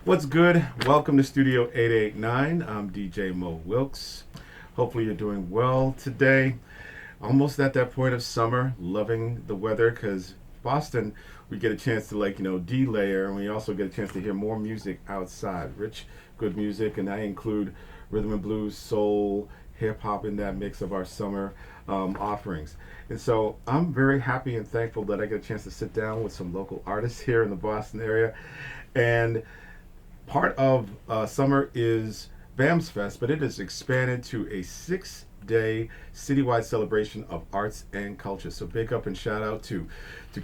What's good? Welcome to Studio 889. I'm DJ Mo Wilks. Hopefully you're doing well today. Almost at that point of summer, loving the weather because Boston, we get a chance to de-layer, and we also get a chance to hear more music outside. Rich, good music, and I include rhythm and blues, soul, hip hop in that mix of our summer offerings. And so I'm very happy and thankful that I get a chance to sit down with some local artists here in the Boston area. And part of summer is BAMSFest, but it has expanded to a 6-day citywide celebration of arts and culture. So big up and shout out to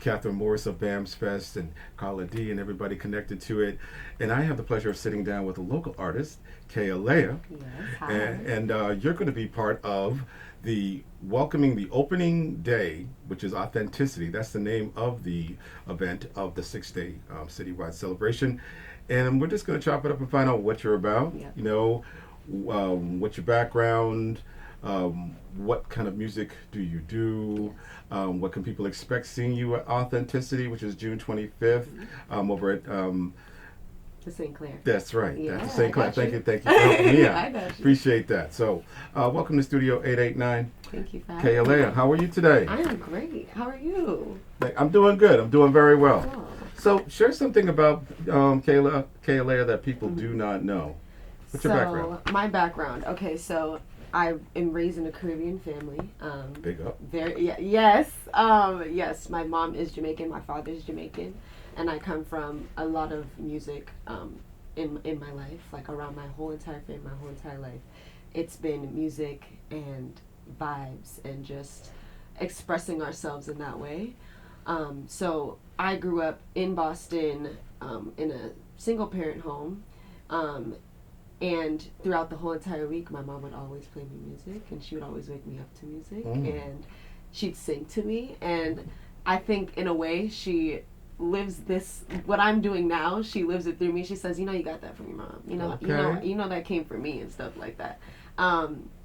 Catherine Morris of BAMSFest and Carla D and everybody connected to it. And I have the pleasure of sitting down with a local artist, Kae Alayah. Yes, hi. And you're going to be part of the welcoming the opening day, which is Authenticity. That's the name of the event of the 6-day citywide celebration. And we're just going to chop it up and find out what you're about, Yeah. what's your background, what kind of music do you do, what can people expect seeing you at Authenticity, which is June 25th, over at The Sinclair. that's right. Yeah, That's the same I class. got you. Thank you for helping me out. I got you. Appreciate that. So, welcome to Studio 889. Thank you for Kae having me. Alayah, how are you today? I am great. How are you? I'm doing good. I'm doing very well. Oh. So, share something about Kae Alayah that people do not know. What's your background? My background. Okay, so I am raised in a Caribbean family. Big up. Yes. My mom is Jamaican. My father is Jamaican, and I come from a lot of music in my life, like around my whole entire family, my whole entire life. It's been music and vibes and just expressing ourselves in that way. So I grew up in Boston in a single parent home. And throughout the whole entire week, my mom would always play me music, and she would always wake me up to music, and she'd sing to me. And I think, in a way, she lives this. What I'm doing now, she lives it through me. She says, "You got that from your mom. Okay. You know that came from me," and stuff like that.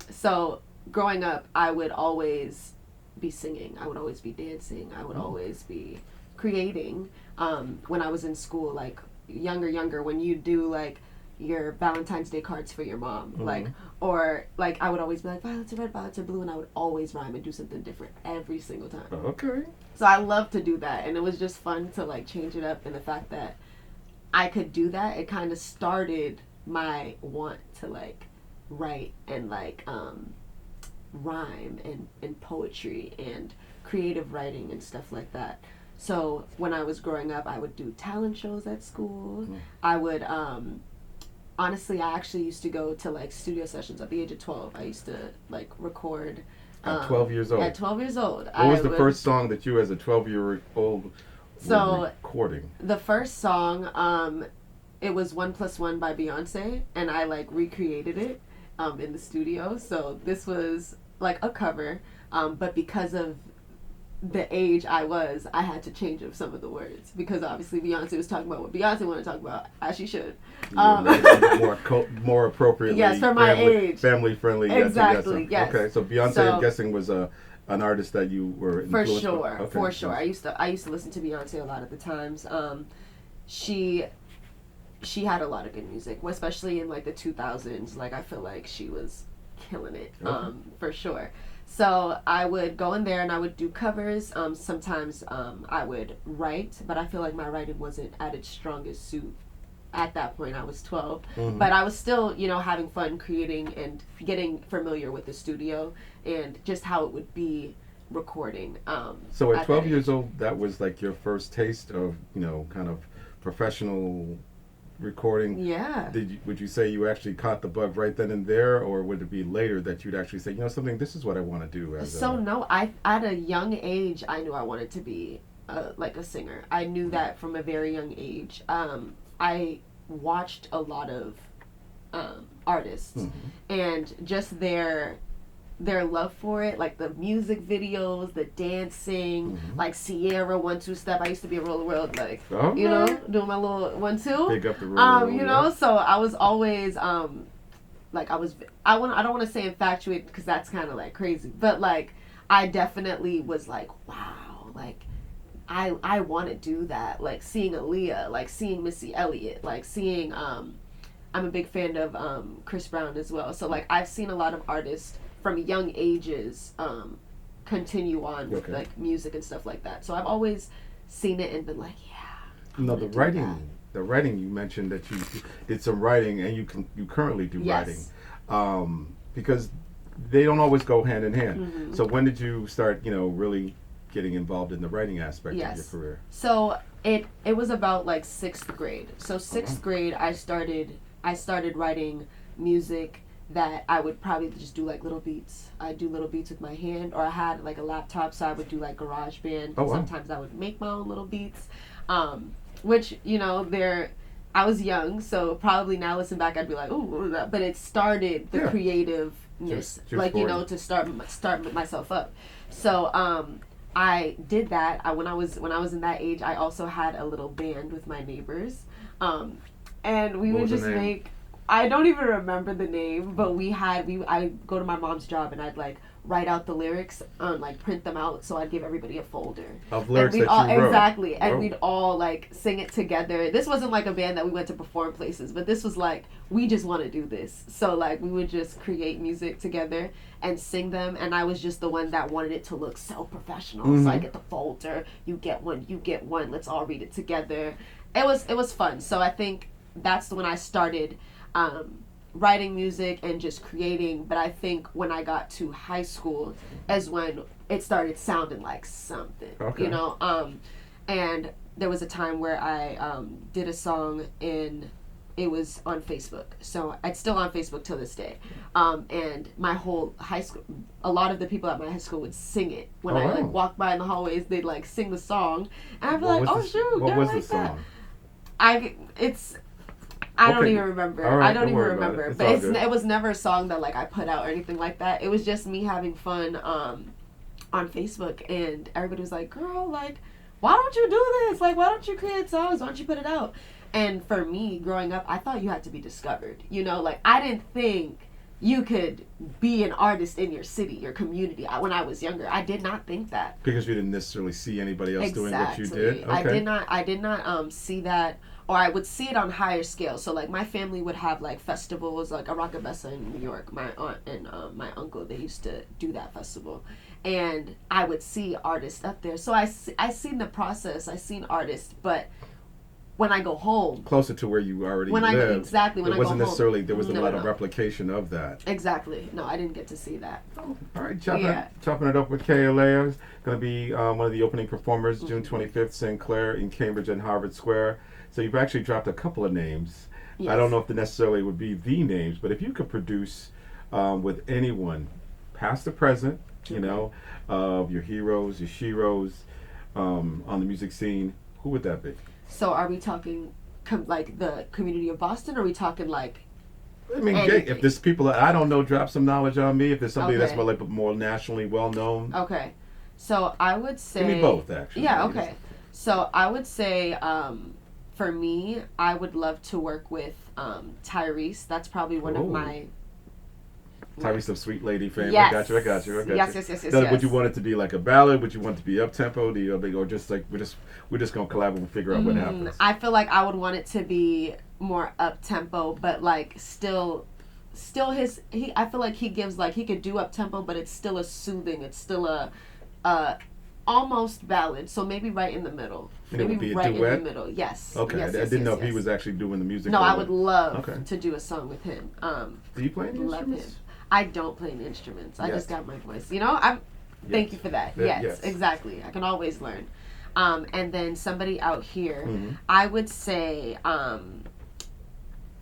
So growing up, I would always be singing. I would always be dancing. I would always be creating. When I was in school, like younger, when you do like your Valentine's Day cards for your mom, or I would always be like, violets are red, violets are blue, and I would always rhyme and do something different every single time. Okay. So I love to do that, and it was just fun to change it up, and the fact that I could do that, it kind of started my want to write and rhyme and poetry and creative writing and stuff like that. So when I was growing up, I would do talent shows at school. I would honestly, I actually used to go to studio sessions at the age of 12. I used to record At 12 years old. at 12 years old. What was the first song that you, as a 12-year-old, were recording? The first song, it was 1+1 by Beyonce, and I recreated it in the studio. So this was a cover, but because of the age I was, I had to change up some of the words because obviously Beyonce was talking about what Beyonce wanted to talk about, as she should. More appropriately. Yes, for my age. Family friendly. Exactly. Yes. Okay, so Beyonce, I'm guessing, was an artist that you were influenced by. Okay. For sure. I used to listen to Beyonce a lot at the times. She had a lot of good music, especially in the 2000s. I feel like she was killing it. For sure. So I would go in there and I would do covers. Sometimes I would write, but I feel like my writing wasn't at its strongest suit at that point. I was 12, but I was still, having fun creating and getting familiar with the studio and just how it would be recording. So at 12 years old, that was your first taste of, kind of professional recording. Yeah. Would you say you actually caught the bug right then and there, or would it be later that you'd actually say, something, this is what I want to do? No, at a young age, I knew I wanted to be a singer. I knew that from a very young age. I watched a lot of artists and just their love for it, the music videos, the dancing, Sierra 1-2 step. I used to be a roller world, doing my little 1-2. Big up the roller. So I was always I don't want to say infatuated because that's kind of crazy, but I definitely was wow, I want to do that. Like seeing Aaliyah, like seeing Missy Elliott, like seeing I'm a big fan of Chris Brown as well. So like I've seen a lot of artists from young ages continue on with like music and stuff like that. So I've always seen it and been like, yeah. No, the writing you mentioned that you did some writing, and you currently do writing, because they don't always go hand in hand. Mm-hmm. So when did you start, really getting involved in the writing aspect of your career? So it was about like 6th grade. So 6th grade I started writing music that I would probably just do like little beats. I'd do little beats with my hand, or I had like a laptop, so I would do like GarageBand. Oh, wow. Sometimes I would make my own little beats, which I was young, so probably now listen back I'd be like, ooh, but it started the creativeness, like to start myself up. So I did that. When I was in that age, I also had a little band with my neighbors, and we would just make. I don't even remember the name, but I'd go to my mom's job and I'd like write out the lyrics and like print them out, so I'd give everybody a folder of lyrics that you wrote. Exactly, and we'd all like sing it together. This wasn't like a band that we went to perform places, but this was like, we just want to do this. So like we would just create music together and sing them, and I was just the one that wanted it to look so professional. Mm-hmm. So I get the folder, you get one, let's all read it together. It was fun. So I think that's when I started writing music and just creating. But I think when I got to high school is when it started sounding like something, and there was a time where I did a song and it was on Facebook. So it's still on Facebook till this day. And my whole high school, a lot of the people at my high school would sing it. When I like walked by in the hallways, they'd like sing the song. And I'd be like, oh shoot, what was like the song? I don't even remember. Right, I don't even remember. But it was never a song that like I put out or anything like that. It was just me having fun on Facebook, and everybody was like, girl, like, why don't you do this? Like, why don't you create songs? Why don't you put it out? And for me, growing up, I thought you had to be discovered. Like I didn't think you could be an artist in your city, your community. When I was younger, I did not think that. Because you didn't necessarily see anybody else doing what you did? Okay. I did not see that, or I would see it on higher scale. So like my family would have like festivals, like Arakabessa in New York. My aunt and my uncle, they used to do that festival. And I would see artists up there. So I seen the process, I seen artists, but when I go home, closer to where you already lived, it wasn't necessarily there wasn't a lot of replication of that. Exactly. No, I didn't get to see that. Oh, all right, chopping it up with Kae Alayah is going to be one of the opening performers, June 25th, Sinclair in Cambridge and Harvard Square. So you've actually dropped a couple of names. Yes. I don't know if they necessarily would be the names, but if you could produce with anyone, past or present, of your heroes, your sheroes on the music scene, who would that be? So are we talking like the community of Boston, or are we talking like if there's people that I don't know, drop some knowledge on me. If there's somebody that's more nationally well known. Okay. So I would say... Give me both, actually. Yeah, okay. So I would say, for me, I would love to work with Tyrese. That's probably one of my... Tyrese of Sweet Lady fame. Yes. I got you. Yes. Would you want it to be like a ballad? Would you want it to be up tempo? Or just like we're just gonna collab and figure out what happens? I feel like I would want it to be more up tempo, but like still I feel like he gives like he could do up tempo, but it's still a soothing. It's still a almost ballad. So maybe right in the middle. And maybe right duet? in the middle. Yes. Okay. Yes, I didn't know if he was actually doing the music. No, I would love to do a song with him. Do you play any instruments? I don't play any instruments. I just got my voice. Thank you for that. Yes, exactly. I can always learn. And then somebody out here, I would say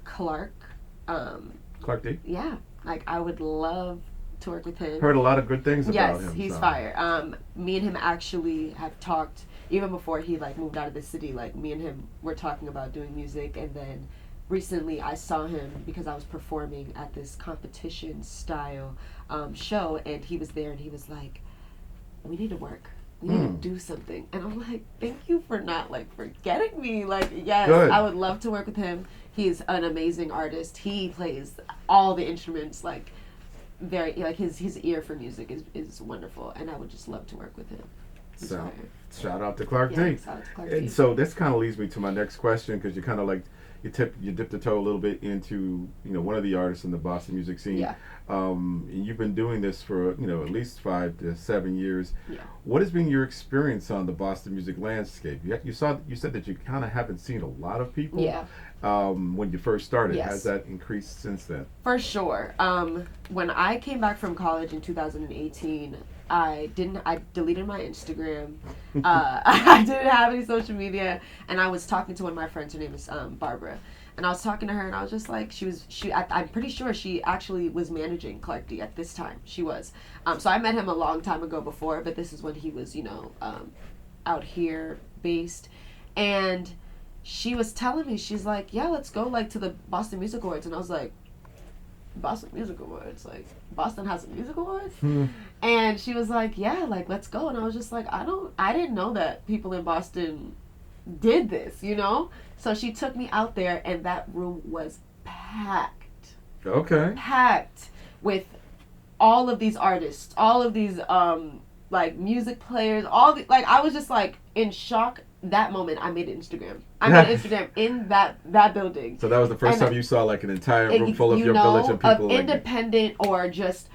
Clark. Clark D? Yeah. Like I would love to work with him. Heard a lot of good things about him. Yes, he's fire. Me and him actually have talked even before he like moved out of the city. Like me and him were talking about doing music, and then recently I saw him because I was performing at this competition style show, and he was there, and he was like, we need to work. We need to do something. And I'm like, thank you for not like forgetting me. Like, yes, good. I would love to work with him. He's an amazing artist. He plays all the instruments, like very like his ear for music is wonderful, and I would just love to work with him. So, shout out to Clark Yeah, D. shout out to Clark And D. so this kind of leads me to my next question, because you kind of like you dipped the toe a little bit into one of the artists in the Boston music scene. Yeah. And you've been doing this for at least 5 to 7 years. Yeah. What has been your experience on the Boston music landscape? You said that you kind of haven't seen a lot of people. Yeah. When you first started. Yes. Has that increased since then? For sure. When I came back from college in 2018, I deleted my Instagram. I didn't have any social media, and I was talking to one of my friends. Her name is Barbara, and I was talking to her, and I was just like, I'm pretty sure she actually was managing Clark D at this time. She was. So I met him a long time ago before, but this is when he was out here based, and she was telling me, she's like, yeah, let's go to the Boston Music Awards, and I was like, Boston Music Awards, Boston has a music awards? And she was like, yeah, let's go. And I was just like, I didn't know that people in Boston did this, So she took me out there, and that room was packed. Okay. Packed with all of these artists, all of these music players, I was just in shock. That moment, I made an Instagram. I made an Instagram in that building. So that was the first time you saw an entire room full of your village and people. Of independent or just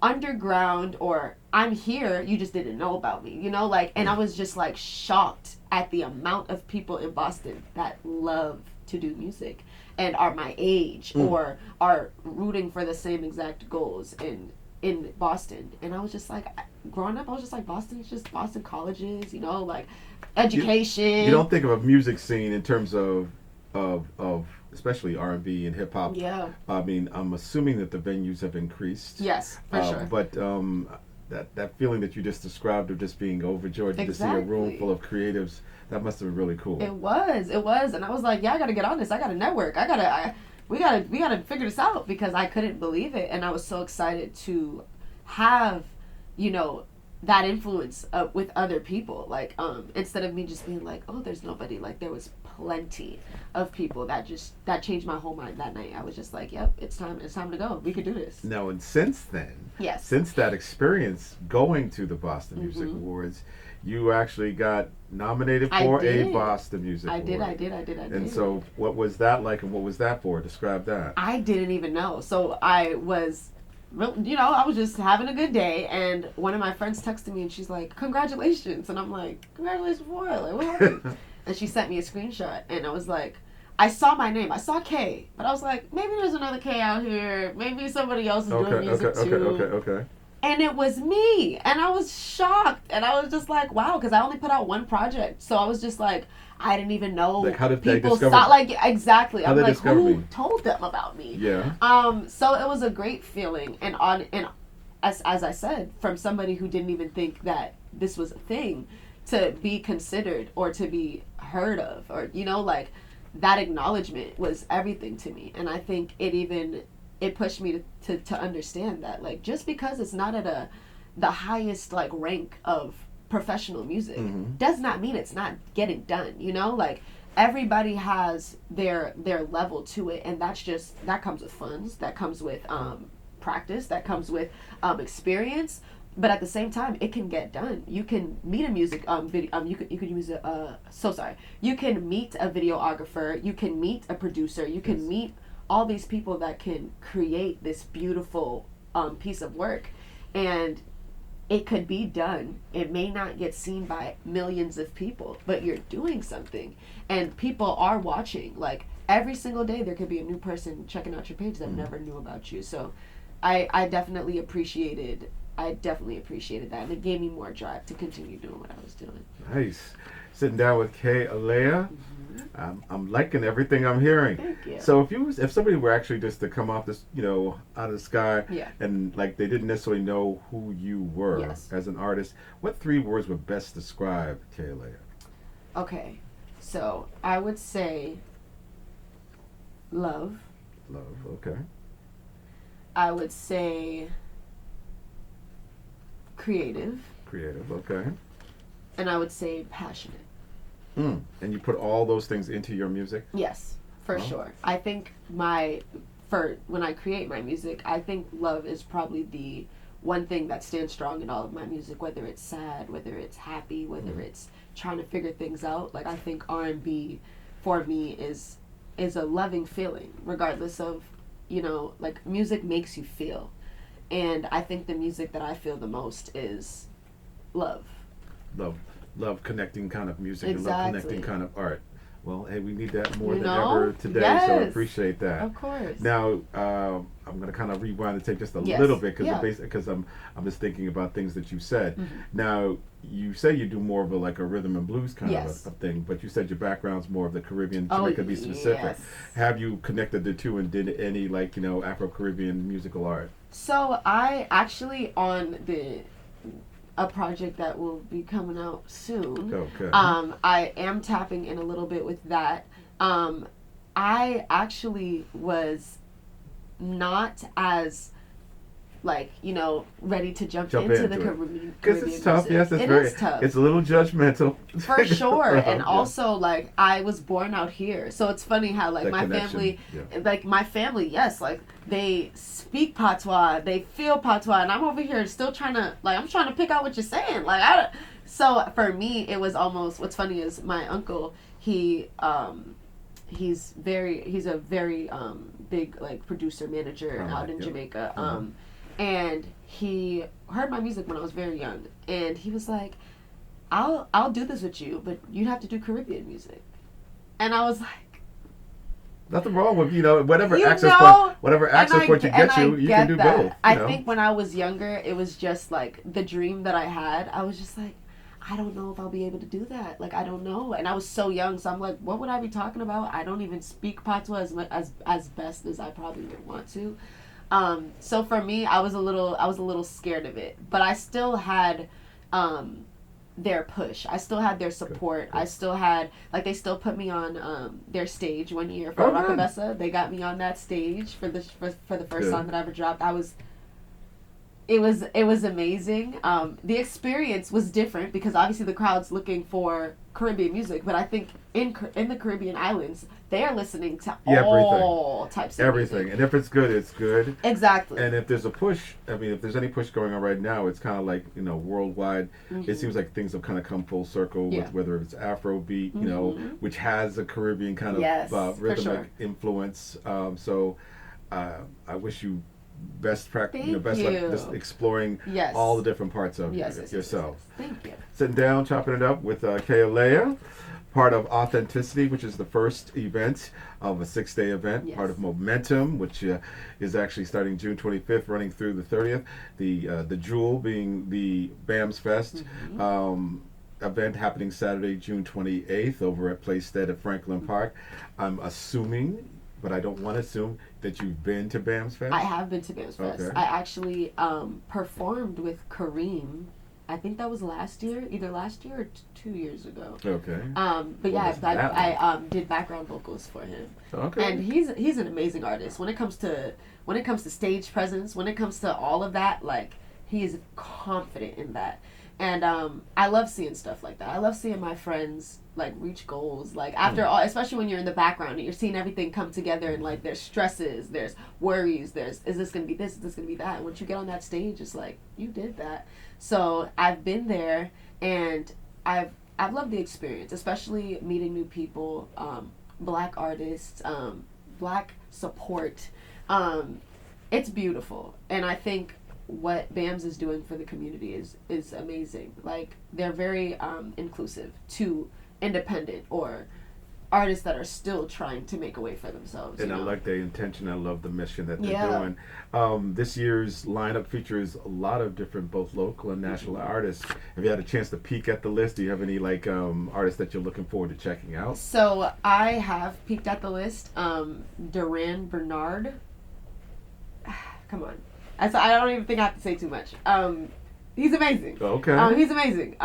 underground, or I'm here, you just didn't know about me. And I was just shocked at the amount of people in Boston that love to do music and are my age or are rooting for the same exact goals in Boston. And I was just growing up, I was just Boston is just Boston colleges, education. You don't think of a music scene in terms of especially R&B and hip hop. Yeah. I mean, I'm assuming that the venues have increased. Yes, for sure. But that feeling that you just described of just being overjoyed to see a room full of creatives, that must have been really cool. It was, and I was like, yeah, I gotta get on this. I gotta network. We gotta figure this out, because I couldn't believe it, and I was so excited to have, that influence with other people. Instead of me just being oh, there's nobody. There was plenty of people that changed my whole mind that night. I was just yep, it's time to go. We could do this. Now, and since then, yes, since that experience going to the Boston Music Awards, you actually got nominated for a Boston Music Award. I did. And so, what was that like, and what was that for? Describe that. I didn't even know. So I was, I was just having a good day, and one of my friends texted me, and she's like, congratulations. And I'm like, congratulations for what? What happened? And she sent me a screenshot, and I was like, I saw my name. I saw Kae, but I was like, maybe there's another Kae out here. Maybe somebody else is doing music too. Okay. And it was me, and I was shocked, and I was just like, wow, because I only put out one project, so I was just like, I didn't even know. How did they people discover? Exactly. I'm like, who told them about me? Yeah. So it was a great feeling, and as I said, from somebody who didn't even think that this was a thing, to be considered or to be heard of, or that acknowledgement was everything to me, and I think it pushed me to understand that just because it's not at the highest rank of professional music does not mean it's not getting done. Everybody has their level to it, and that comes with funds, that comes with practice, that comes with experience. But at the same time, it can get done. You can meet a music video. You could use you can meet a videographer. You can meet a producer. You can meet all these people that can create this beautiful piece of work, and it could be done. It may not get seen by millions of people, but you're doing something, and people are watching. Every single day, there could be a new person checking out your page that never knew about you. So, I definitely appreciated that, and it gave me more drive to continue doing what I was doing. Nice. Sitting down with Kae Alayah. I'm liking everything I'm hearing. Thank you. So if somebody were actually just to come off this, out of the sky, and they didn't necessarily know who you were as an artist, what 3 words would best describe Kae Alayah? Okay, so I would say love. Love, okay. I would say creative. Creative, okay. And I would say passionate. And you put all those things into your music? Yes, for sure. I think when I create my music, I think love is probably the one thing that stands strong in all of my music, whether it's sad, whether it's happy, whether it's trying to figure things out. Like I think R&B for me is a loving feeling, regardless of, you know, like music makes you feel. And I think the music that I feel the most is love. Love connecting kind of music and Exactly. love connecting kind of art. Well, hey, we need that more You than know? ever today, Yes. so I appreciate that. Of course. Now, I'm going to kind of rewind the tape just a Yes. little bit Yeah. because I'm just thinking about things that you said. Mm-hmm. Now, you say you do more of a rhythm and blues kind Yes. of a thing, but you said your background's more of the Caribbean, Oh, Jamaica, to be specific. yes. Have you connected the two and did any Afro-Caribbean musical art? So I actually on a project that will be coming out soon. Okay. I am tapping in a little bit with that. I actually was not as ready to jump into the it. Caribbean. Because it's tough, music. yes, It is tough. It's a little judgmental. For sure. And Yeah. also, I was born out here. So it's funny how, That my connection, family, yeah. my family, yes, they speak patois, they feel patois, and I'm over here still trying to, I'm trying to pick out what you're saying. So for me, it was almost, what's funny is my uncle, he's a very big, producer, manager out in Jamaica. Mm-hmm. And he heard my music when I was very young, and he was like, I'll do this with you, but you'd have to do Caribbean music. And I was like, nothing wrong with whatever You access know, point you get you can do that. both. I think when I was younger, it was just the dream that I had. I was just like, I don't know if I'll be able to do that. I don't know. And I was so young, so I'm like, what would I be talking about? I don't even speak patois as best as I probably would want to. So for me, I was a little scared of it, but I still had their push. I still had their support. Good. I still had they still put me on their stage one year for Rockabessa. They got me on that stage for the first song that I ever dropped. It was amazing. The experience was different because obviously the crowd's looking for Caribbean music, but I think in the Caribbean islands they are listening to all types of everything. music. And if it's good, it's good. Exactly. And if there's a push, if there's any push going on right now, it's kind of worldwide. Mm-hmm. It seems like things have kind of come full circle with whether it's Afrobeat, which has a Caribbean kind of rhythmic influence. So I wish you best practice, best luck just exploring all the different parts of yourself. Yes. Thank you. Sitting down, chopping it up with Kae Alayah, part of Authenticity, which is the first event of a 6-day event, part of Momentum, which is actually starting June 25th, running through the 30th. The jewel being the BAMSFest event happening Saturday, June 28th, over at Playstead at Franklin Park. I'm assuming, but I don't want to assume, that you've been to BAMSFest? I have been to BAMSFest. Okay. I actually performed with Kareem. I think that was either last year or 2 years ago. Okay. But I did background vocals for him. Okay. And he's an amazing artist. When it comes to stage presence, when it comes to all of that, he is confident in that. And I love seeing stuff like that. I love seeing my friends reach goals. After all, especially when you're in the background and you're seeing everything come together, and there's stresses, there's worries, is this gonna be this, is this gonna be that? And once you get on that stage, it's you did that. So I've been there, and I've loved the experience, especially meeting new people, Black artists, Black support. It's beautiful, and I think what BAMS is doing for the community is amazing. They're very inclusive to independent or artists that are still trying to make a way for themselves. And I like the intention. I love the mission that they're doing. This year's lineup features a lot of different, both local and national artists. Have you had a chance to peek at the list? Do you have any artists that you're looking forward to checking out? So I have peeked at the list. Duran Bernard. Come on. I don't even think I have to say too much. He's amazing. Okay. He's amazing.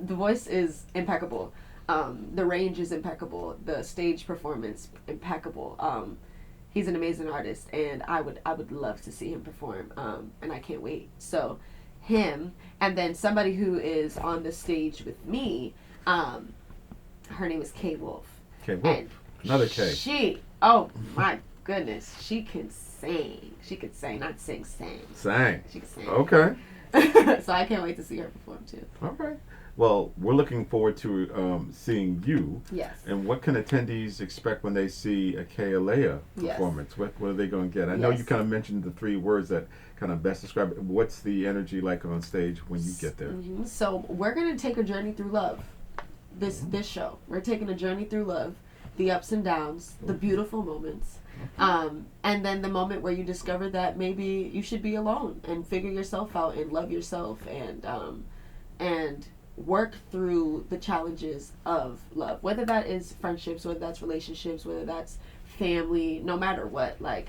The voice is impeccable. The range is impeccable. The stage performance, impeccable. He's an amazing artist, and I would love to see him perform. And I can't wait. So, him, and then somebody who is on the stage with me. Her name is Kae Wolf. Kae Wolf. Another K. Oh my goodness, she can sing. She could sing, not sing, sang. Sang. She could sing. Okay. So I can't wait to see her perform too. All right. Well, we're looking forward to seeing you. Yes. And what can attendees expect when they see a Kae Alayah performance? Yes. What are they going to get? I know you kind of mentioned the three words that kind of best describe it. What's the energy like on stage when you get there? Mm-hmm. So we're going to take a journey through love. This show. We're taking a journey through love, the ups and downs, the beautiful moments. And then the moment where you discover that maybe you should be alone and figure yourself out and love yourself and work through the challenges of love, whether that is friendships, whether that's relationships, whether that's family, no matter what. Like,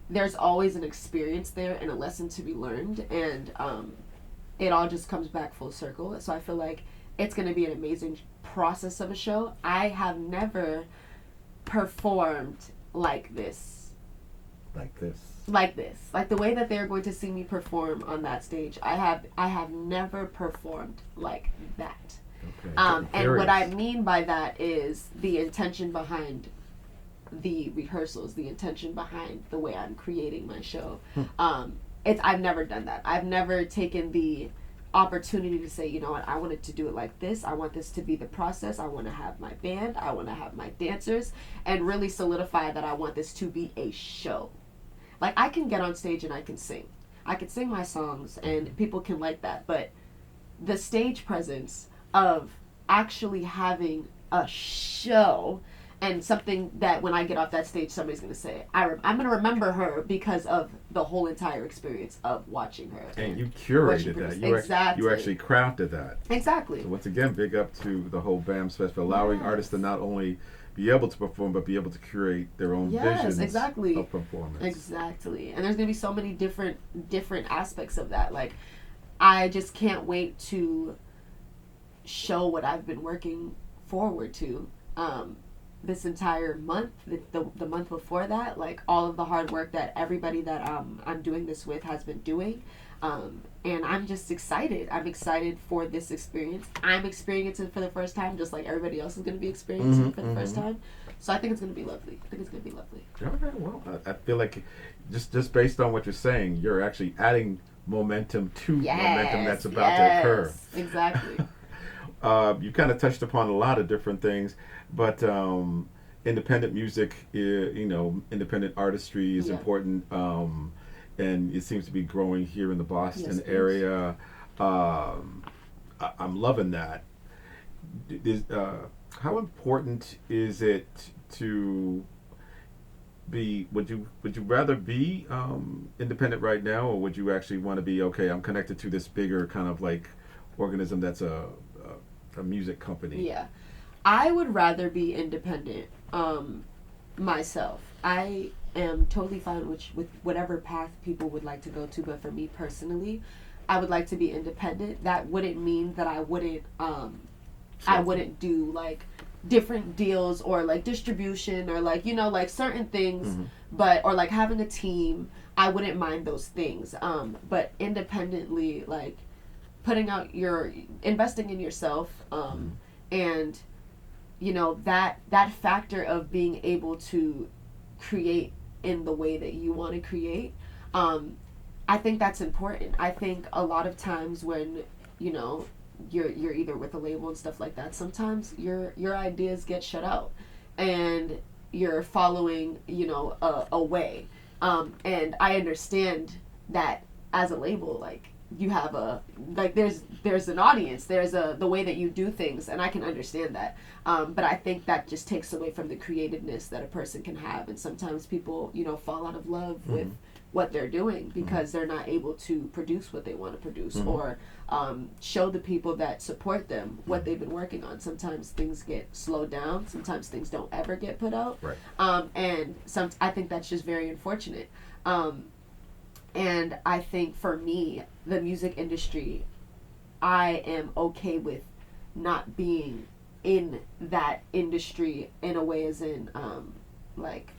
there's always an experience there and a lesson to be learned, and it all just comes back full circle. So I feel like it's going to be an amazing process of a show. I have never performed like this. Like the way that they're going to see me perform on that stage. I have never performed like that. Okay. And what I mean by that is the intention behind the rehearsals, the intention behind the way I'm creating my show. I've never done that. I've never taken the opportunity to say, you know what, I wanted to do it like this. I want this to be the process. I want to have my band. I want to have my dancers, and really solidify that I want this to be a show. Like, I can get on stage and I can sing. I can sing my songs and people can like that. But the stage presence of actually having a show and something that when I get off that stage, somebody's going to say, I'm going to remember her because of the whole entire experience of watching her. And you curated that. Exactly. You actually crafted that. Exactly. So once again, big up to the whole BAMSFest for allowing artists to not only be able to perform, but be able to curate their own visions of performance. Exactly. And there's going to be so many different aspects of that. Like, I just can't wait to show what I've been working forward to this entire month, the month before that, like all of the hard work that everybody that I'm doing this with has been doing. And I'm just excited. I'm excited for this experience. I'm experiencing it for the first time, just like everybody else is going to be experiencing it for the first time. So I think it's going to be lovely. Okay, well, I feel like just based on what you're saying, you're actually adding momentum to momentum that's about to occur. Exactly. You kind of touched upon a lot of different things, but independent music, independent artistry is important. And it seems to be growing here in the Boston area. I'm loving that. How important is it to be? Would you rather be independent right now, or would you actually want to be I'm connected to this bigger kind of like organism that's a music company? Yeah, I would rather be independent myself. I am totally fine with whatever path people would like to go to, but for me personally, I would like to be independent. That wouldn't mean that I wouldn't do like different deals or like distribution or like like certain things, but or like having a team. I wouldn't mind those things, but independently, like investing in yourself, and that factor of being able to create in the way that you want to create. I think that's important. I think a lot of times when you're either with a label and stuff like that, sometimes your ideas get shut out and you're following a way, and I understand that as a label, like you have there's an audience, there's the way that you do things, and I can understand that, but I think that just takes away from the creativeness that a person can have, and sometimes people fall out of love with what they're doing because they're not able to produce what they want to produce, or show the people that support them what they've been working on. Sometimes things get slowed down, sometimes things don't ever get put out, and I think that's just very unfortunate. And I think for me, the music industry, I am okay with not being in that industry in a way as in like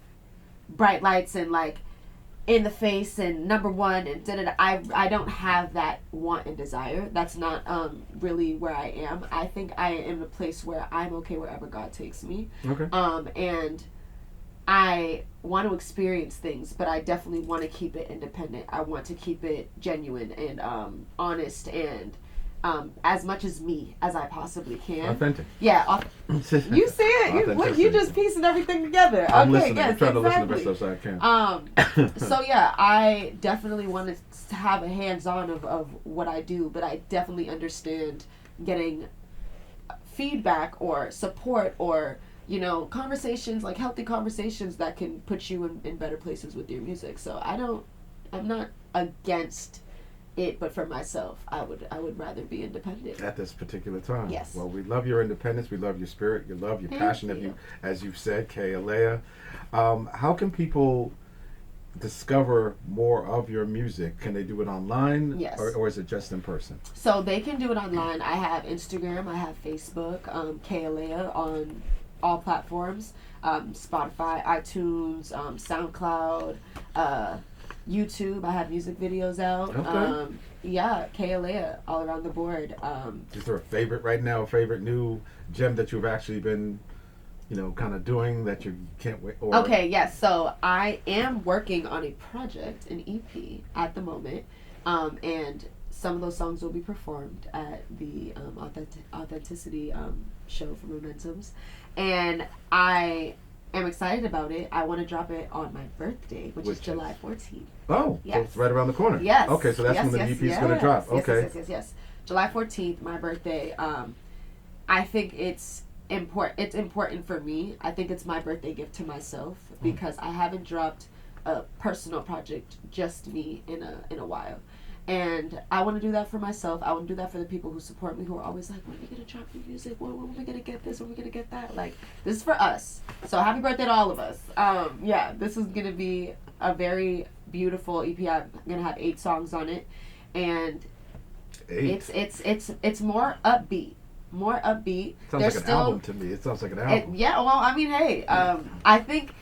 bright lights and like in the face and number one and da-da-da. I don't have that want and desire. That's not really where I am. I think I am in a place where I'm okay wherever God takes me. Okay. And I want to experience things, but I definitely want to keep it independent. I want to keep it genuine and honest and as much as me as I possibly can. Authentic. Yeah, you see it. You just piecing everything together. I'm Okay, listening. yes, I'm trying exactly. to listen to stuff so I can. So yeah, I definitely want to have a hands-on of what I do, but I definitely understand getting feedback or support or conversations, like healthy conversations that can put you in better places with your music. So I'm not against it, but for myself, I would rather be independent At this particular time. Yes. Well, we love your independence. We love your spirit. You love your Thank passion. you. As you've said, Kae Alayah. How can people discover more of your music? Can they do it online? Yes. Or is it just in person? So they can do it online. I have Instagram, I have Facebook, Kae Alayah on all platforms, Spotify, iTunes, SoundCloud, YouTube. I have music videos out. Okay. Yeah, Kae Alayah all around the board. Is there a favorite right now, a favorite new gem that you've actually been, kind of doing that you can't wait? Or Okay, yes. So I am working on a project, an EP, at the moment, and some of those songs will be performed at the Authenticity show for Momentums, and I am excited about it. I want to drop it on my birthday, which is July 14th. Oh, yes. So it's right around the corner. Yes. Okay, so that's yes, when the yes, EP is going to drop. Yes, Okay. Yes. July 14th, my birthday. I think it's important. It's important for me. I think it's my birthday gift to myself because I haven't dropped a personal project, just me, in a while. And I want to do that for myself. I want to do that for the people who support me, who are always like, when are we going to drop new music? When are we going to get this? When are we going to get that? Like, this is for us. So happy birthday to all of us. Yeah, this is going to be a very beautiful EP. I'm going to have 8 songs on it. And 8. it's more upbeat. More upbeat. Sounds like an album to me. It sounds like an album. Yeah, well, I mean, hey, I think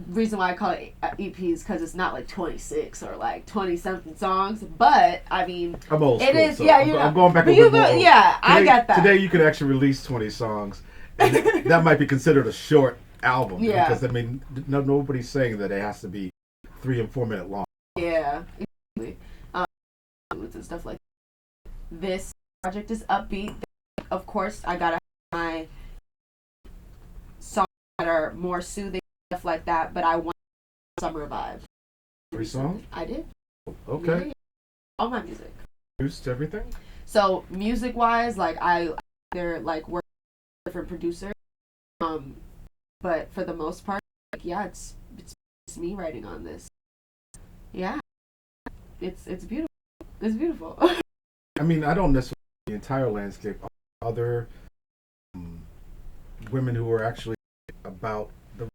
reason why I call it EPs because it's not like 26 or like 20 something songs, but I mean, I'm old school. It is, so yeah, I'm going back a but little bit more. Yeah, Today, I got that. Today you could actually release 20 songs, and that might be considered a short album. Yeah. Because I mean, nobody's saying that it has to be 3 and 4 minute long. Yeah, exactly. And stuff like that. This project is upbeat. Of course, I gotta have my songs that are more soothing, stuff like that. But I want summer vibe. 3 songs? I did. Okay. Yeah. All my music. Produced everything? So music wise, like they're like work with different producers. But for the most part, like, yeah, it's me writing on this. Yeah. It's beautiful. It's beautiful. I mean, I don't necessarily know the entire landscape. Other women who are actually about the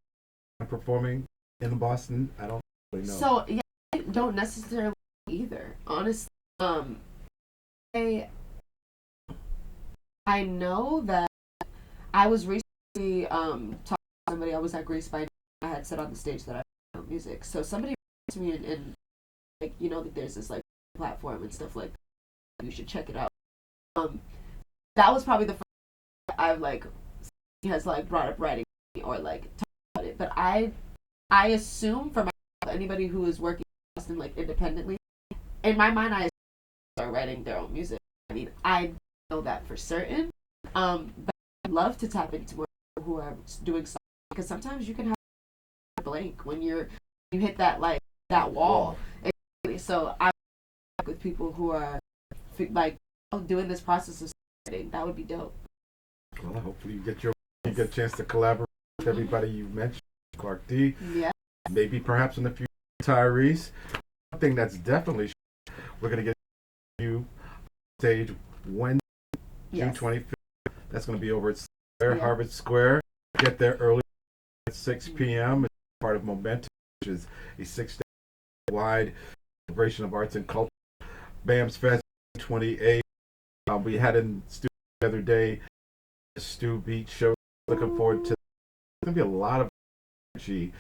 performing in Boston, I don't really know. So yeah, I don't necessarily either. Honestly, I know that I was recently talking to somebody. I was at Greece by. I had said on the stage that I know music. So somebody to me and like that there's this like platform and stuff like that. You should check it out. That was probably the first I've like has like brought up writing or like talked about it. But I assume for myself, anybody who is working in Boston like independently, in my mind, I are writing their own music. I mean, I know that for certain. But I'd love to tap into more people who are doing something because sometimes you can have a blank when you hit that like that wall. So I work with people who are like doing this process of writing. That would be dope. Well, hopefully you get a chance to collaborate with everybody you've mentioned, Clark D. Yeah. Maybe perhaps in a few retirees. One thing that's definitely we're gonna get you on stage Wednesday, June 25th. That's gonna be over at Sinclair, Harvard Square. Get there early at 6 p.m. It's part of Momentun, which is a 6-day wide celebration of arts and culture. BAMSFest 28. We had in studio the other day, the Stu Beach show. Looking forward to. There's gonna be a lot of energy.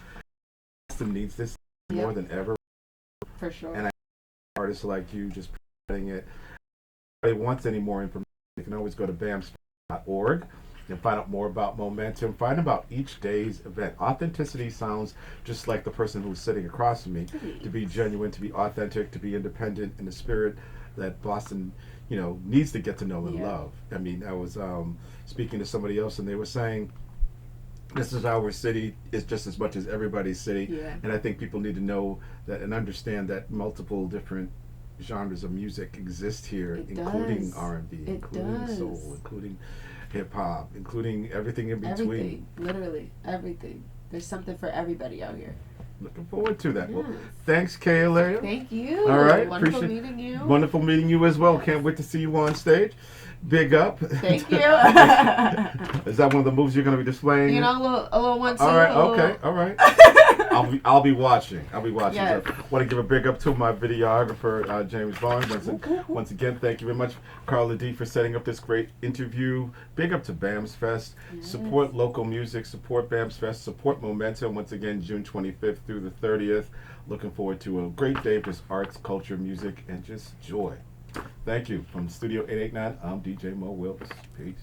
Boston needs this more than ever. For sure. And artists like you just providing it. If anybody wants any more information, you can always go to bamsfest.org and find out more about Momentum, find about each day's event. Authenticity sounds just like the person who's sitting across from me. To be genuine, to be authentic, to be independent in the spirit that Boston, needs to get to know and Yeah. love. I mean, I was speaking to somebody else, and they were saying, this is our city. It's just as much as everybody's city. Yeah. And I think people need to know that and understand that multiple different genres of music exist here, It including does. R&B, It including does. soul, including hip hop, including everything in between. Everything, literally everything. There's something for everybody out here. Looking forward to that. Yes. Well, thanks, Kae Alayah. Thank you. All right, Wonderful appreciate- meeting you. Wonderful meeting you as well. Can't wait to see you on stage. Big up. Thank you. Is that one of the moves you're going to be displaying? A little one too. All right. Okay. All right. I'll be watching. Yes. I want to give a big up to my videographer, James Vaughn. Once again, thank you very much, Carla D, for setting up this great interview. Big up to BAMSFest. Yes. Support local music. Support BAMSFest. Support Momentum. Once again, June 25th through the 30th. Looking forward to a great day for arts, culture, music, and just joy. Thank you. From Studio 889, I'm DJ Mo Wilks. Peace.